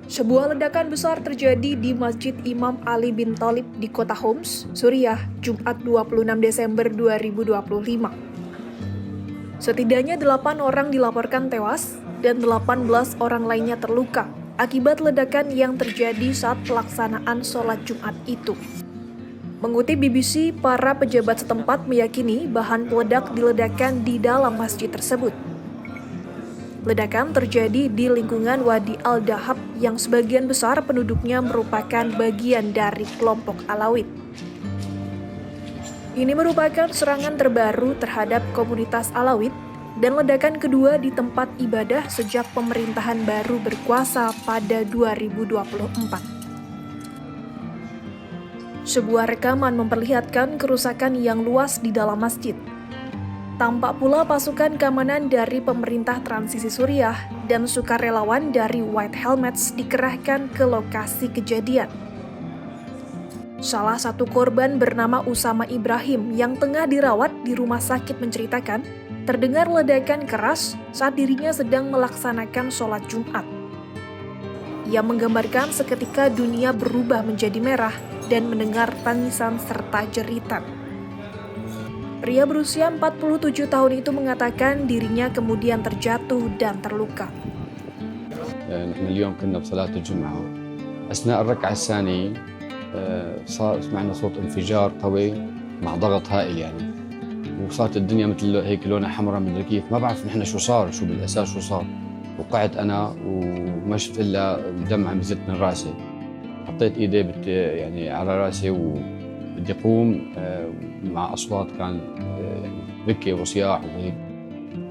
Sebuah ledakan besar terjadi di Masjid Imam Ali bin Thalib di kota Homs, Suriah, Jumat 26 Desember 2025. Setidaknya 8 orang dilaporkan tewas dan 18 orang lainnya terluka akibat ledakan yang terjadi saat pelaksanaan sholat Jumat itu. Mengutip BBC, para pejabat setempat meyakini bahan peledak diledakkan di dalam masjid tersebut. Ledakan terjadi di lingkungan Wadi Al-Dahab yang sebagian besar penduduknya merupakan bagian dari kelompok Alawid. Ini merupakan serangan terbaru terhadap komunitas Alawid dan ledakan kedua di tempat ibadah sejak pemerintahan baru berkuasa pada 2024. Sebuah rekaman memperlihatkan kerusakan yang luas di dalam masjid. Tampak pula pasukan keamanan dari pemerintah transisi Suriah dan sukarelawan dari White Helmets dikerahkan ke lokasi kejadian. Salah satu korban bernama Usama Ibrahim yang tengah dirawat di rumah sakit menceritakan, terdengar ledakan keras saat dirinya sedang melaksanakan sholat Jumat. Ia menggambarkan seketika dunia berubah menjadi merah dan mendengar tangisan serta jeritan. Pria berusia 47 tahun itu mengatakan dirinya kemudian terjatuh dan terluka. نحن اليوم كنا بصلاة الجمعة أثناء الركعة الثانية صار سمعنا صوت انفجار قوي مع ضغط هائل يعني وصارت الدنيا مثل هيك لونها حمراء مدري كيف ما بعرف نحن شو بالأساس شو صار. وقعت أنا وما شفت إلا الدم عم يزت من راسي. حطيت إيدي يعني على راسي بدي أقوم مع أصوات كان بكي وصياح وهيك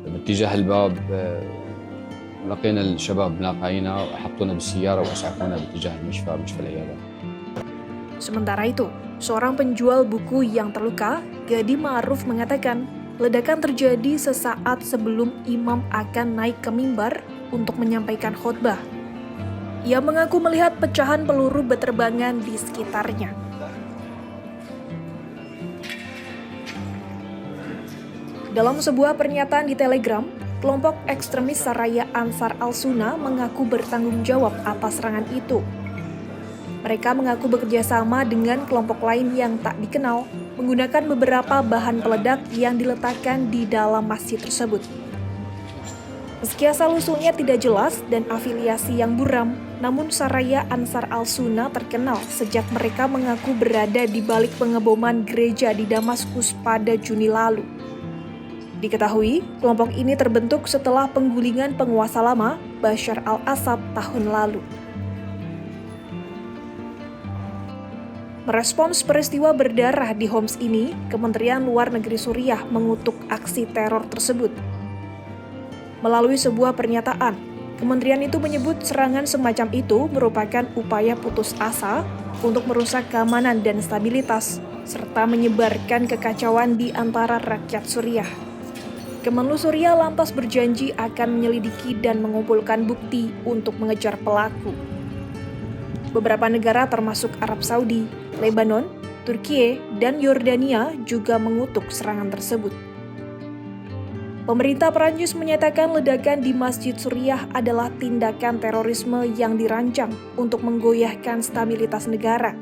باتجاه الباب. لقينا الشباب لاقينا حطونا بالسيارة وأسعفونا باتجاه مشفى العيادة. Sementara itu, seorang penjual buku yang terluka, Gadi Ma'ruf mengatakan, ledakan terjadi sesaat sebelum imam akan naik ke mimbar untuk menyampaikan khotbah. Ia mengaku melihat pecahan peluru berterbangan di sekitarnya. Dalam sebuah pernyataan di Telegram, kelompok ekstremis Saraya Ansar Al-Sunnah mengaku bertanggung jawab atas serangan itu. Mereka mengaku bekerja sama dengan kelompok lain yang tak dikenal, menggunakan beberapa bahan peledak yang diletakkan di dalam masjid tersebut. Meski asal-usulnya tidak jelas dan afiliasi yang buram, namun Saraya Ansar Al-Sunnah terkenal sejak mereka mengaku berada di balik pengeboman gereja di Damaskus pada Juni lalu. Diketahui, kelompok ini terbentuk setelah penggulingan penguasa lama, Bashar al-Assad, tahun lalu. Merespons peristiwa berdarah di Homs ini, Kementerian Luar Negeri Suriah mengutuk aksi teror tersebut. Melalui sebuah pernyataan, kementerian itu menyebut serangan semacam itu merupakan upaya putus asa untuk merusak keamanan dan stabilitas, serta menyebarkan kekacauan di antara rakyat Suriah. Kemenlu Suriah lantas berjanji akan menyelidiki dan mengumpulkan bukti untuk mengejar pelaku. Beberapa negara termasuk Arab Saudi, Lebanon, Turkiye, dan Yordania juga mengutuk serangan tersebut. Pemerintah Perancis menyatakan ledakan di Masjid Suriah adalah tindakan terorisme yang dirancang untuk menggoyahkan stabilitas negara.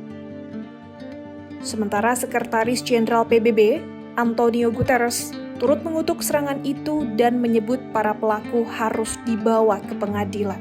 Sementara Sekretaris Jenderal PBB, Antonio Guterres, turut mengutuk serangan itu dan menyebut para pelaku harus dibawa ke pengadilan.